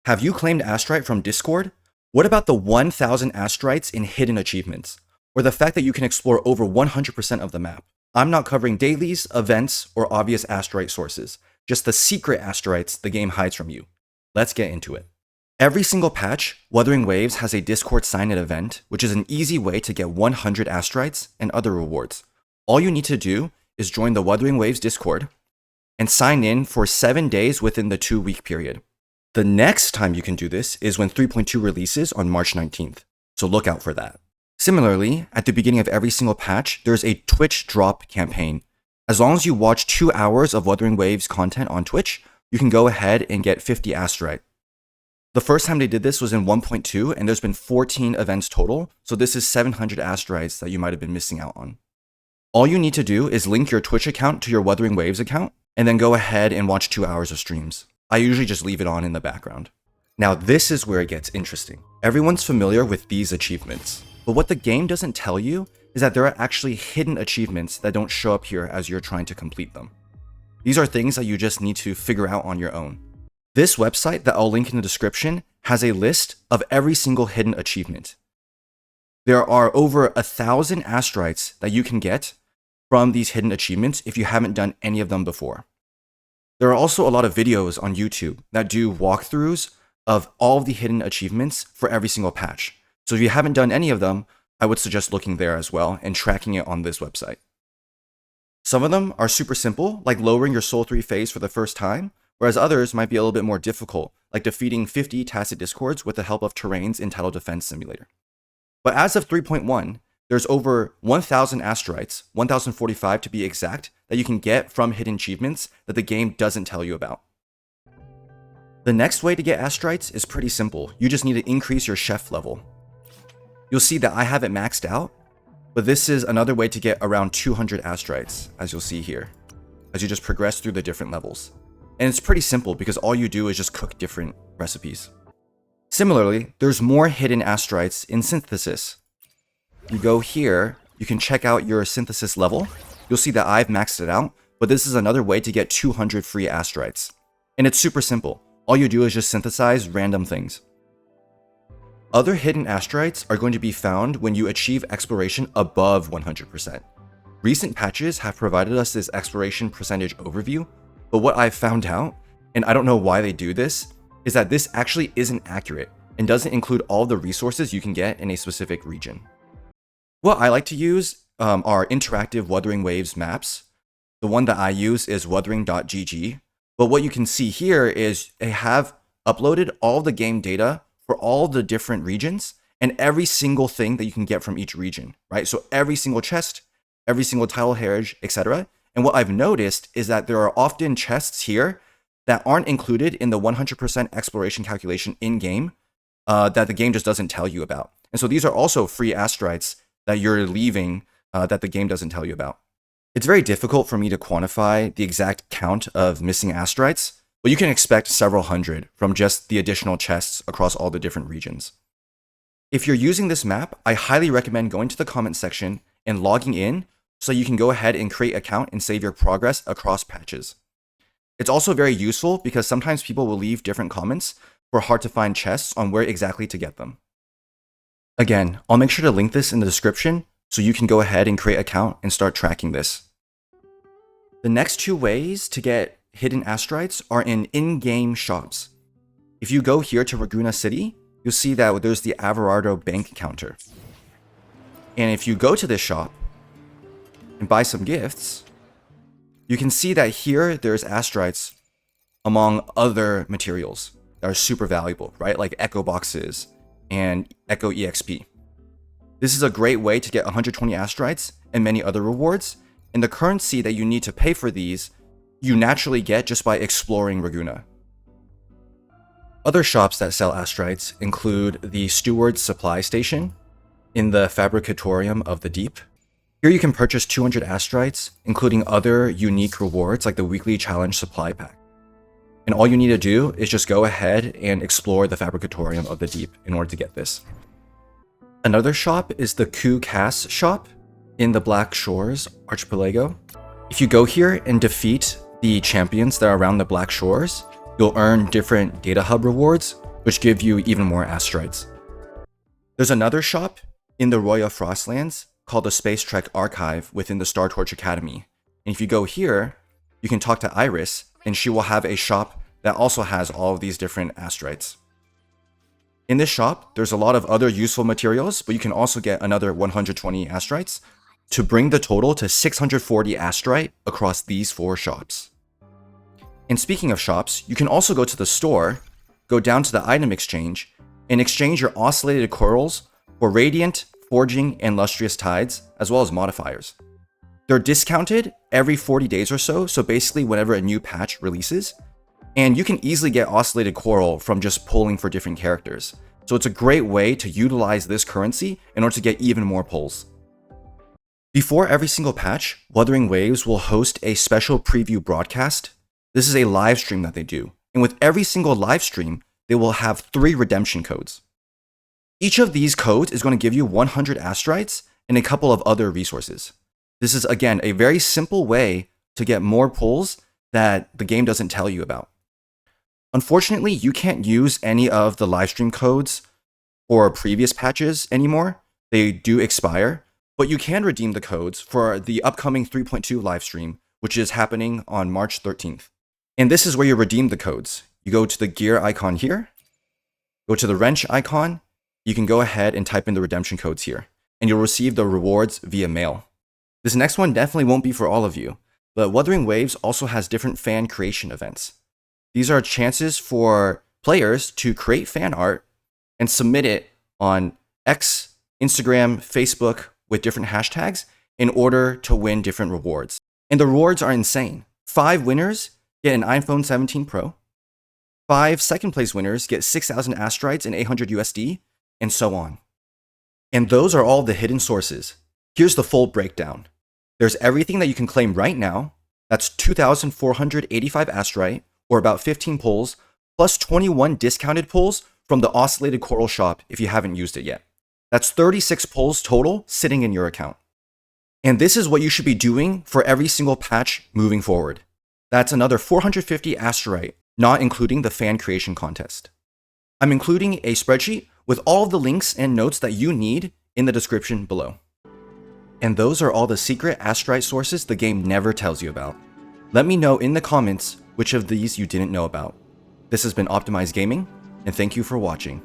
Have you claimed Astrite from Discord? What about the 1000 Astrites in hidden achievements? Or the fact that you can explore over 100% of the map? I'm not covering dailies, events, or obvious Astrite sources, just the secret Astrites the game hides from you. Let's get into it. Every single patch, Wuthering Waves has a Discord sign-in event, which is an easy way to get 100 Astrites and other rewards. All you need to do is join the Wuthering Waves Discord and sign in for 7 days within the 2-week period. The next time you can do this is when 3.2 releases on March 19th, so look out for that. Similarly, at the beginning of every single patch, there's a Twitch drop campaign. As long as you watch 2 hours of Wuthering Waves content on Twitch, you can go ahead and get 50 Astrite. The first time they did this was in 1.2, and there's been 14 events total, so this is 700 Astrites that you might have been missing out on. All you need to do is link your Twitch account to your Wuthering Waves account, and then go ahead and watch 2 hours of streams. I usually just leave it on in the background. Now this is where it gets interesting. Everyone's familiar with these achievements, but what the game doesn't tell you is that there are actually hidden achievements that don't show up here as you're trying to complete them. These are things that you just need to figure out on your own. This website that I'll link in the description has a list of every single hidden achievement. There are over 1,000 Astrites that you can get from these hidden achievements if you haven't done any of them before. There are also a lot of videos on YouTube that do walkthroughs of all of the hidden achievements for every single patch. So if you haven't done any of them, I would suggest looking there as well and tracking it on this website. Some of them are super simple, like lowering your Soul 3 phase for the first time, whereas others might be a little bit more difficult, like defeating 50 Tacit Discords with the help of terrains in Title Defense Simulator. But as of 3.1, there's over 1,000 Astrites, 1,045 to be exact, that you can get from hidden achievements that the game doesn't tell you about. The next way to get Astrites is pretty simple. You just need to increase your chef level. You'll see that I have it maxed out, but this is another way to get around 200 Astrites, as you'll see here, as you just progress through the different levels. And it's pretty simple because all you do is just cook different recipes. Similarly, there's more hidden Astrites in Synthesis. You go here, you can check out your Synthesis level. You'll see that I've maxed it out, but this is another way to get 200 free Astrites. And it's super simple. All you do is just synthesize random things. Other hidden Astrites are going to be found when you achieve exploration above 100%. Recent patches have provided us this exploration percentage overview, but what I've found out, and I don't know why they do this, is that this actually isn't accurate and doesn't include all the resources you can get in a specific region. What I like to use are interactive Wuthering Waves maps. The one that I use is wuthering.gg, but what you can see here is they have uploaded all the game data for all the different regions and every single thing that you can get from each region, right? So every single chest, every single title heritage, etc. And what I've noticed is that there are often chests here that aren't included in the 100% exploration calculation in-game that the game just doesn't tell you about. And so these are also free Astrites that you're leaving that the game doesn't tell you about. It's very difficult for me to quantify the exact count of missing Astrites, but you can expect several hundred from just the additional chests across all the different regions. If you're using this map, I highly recommend going to the comment section and logging in so you can go ahead and create an account and save your progress across patches. It's also very useful because sometimes people will leave different comments for hard to find chests on where exactly to get them. Again, I'll make sure to link this in the description so you can go ahead and create an account and start tracking this. The next 2 ways to get hidden Astrites are in-game shops. If you go here to Ragusa City, you'll see that there's the Averardo bank counter. And if you go to this shop and buy some gifts, you can see that here there's Astrites among other materials that are super valuable, right? Like Echo Boxes and Echo EXP. This is a great way to get 120 Astrites and many other rewards, and the currency that you need to pay for these, you naturally get just by exploring Ragusa. Other shops that sell Astrites include the Steward supply station in the Fabricatorium of the Deep. Here you can purchase 200 Astrites, including other unique rewards like the weekly challenge supply pack. And all you need to do is just go ahead and explore the Fabricatorium of the Deep in order to get this. Another shop is the Ku Kas shop in the Black Shores Archipelago. If you go here and defeat the champions that are around the Black Shores, you'll earn different data hub rewards, which give you even more Astrites. There's another shop in the Roya Frostlands called the Spacetrek Archive within the Star Torch Academy. And if you go here, you can talk to Iris, and she will have a shop that also has all of these different Astrites. In this shop, there's a lot of other useful materials, but you can also get another 120 Astrites to bring the total to 640 Astrite across these 4 shops. And speaking of shops, you can also go to the store, go down to the item exchange, and exchange your oscillated corals for radiant, forging, and lustrous tides, as well as modifiers. They're discounted every 40 days or so, so basically whenever a new patch releases, and you can easily get oscillated coral from just pulling for different characters. So it's a great way to utilize this currency in order to get even more pulls. Before every single patch, Wuthering Waves will host a special preview broadcast. This is a live stream that they do, and with every single live stream, they will have 3 redemption codes. Each of these codes is going to give you 100 Astrites and a couple of other resources. This is, again, a very simple way to get more pulls that the game doesn't tell you about. Unfortunately, you can't use any of the livestream codes for previous patches anymore. They do expire, but you can redeem the codes for the upcoming 3.2 livestream, which is happening on March 13th. And this is where you redeem the codes. You go to the gear icon here, go to the wrench icon, you can go ahead and type in the redemption codes here, and you'll receive the rewards via mail. This next one definitely won't be for all of you, but Wuthering Waves also has different fan creation events. These are chances for players to create fan art and submit it on X, Instagram, Facebook with different hashtags in order to win different rewards. And the rewards are insane. 5 winners get an iPhone 17 Pro. 5 second place winners get 6,000 Astrites and 800 USD, and so on. And those are all the hidden sources. Here's the full breakdown. There's everything that you can claim right now. That's 2,485 Astrite, or about 15 pulls, plus 21 discounted pulls from the Oscillated Coral shop if you haven't used it yet. That's 36 pulls total sitting in your account. And this is what you should be doing for every single patch moving forward. That's another 450 Astrite, not including the fan creation contest. I'm including a spreadsheet with all of the links and notes that you need in the description below. And those are all the secret Astrite sources the game never tells you about. Let me know in the comments which of these you didn't know about. This has been Optimized Gaming, and thank you for watching.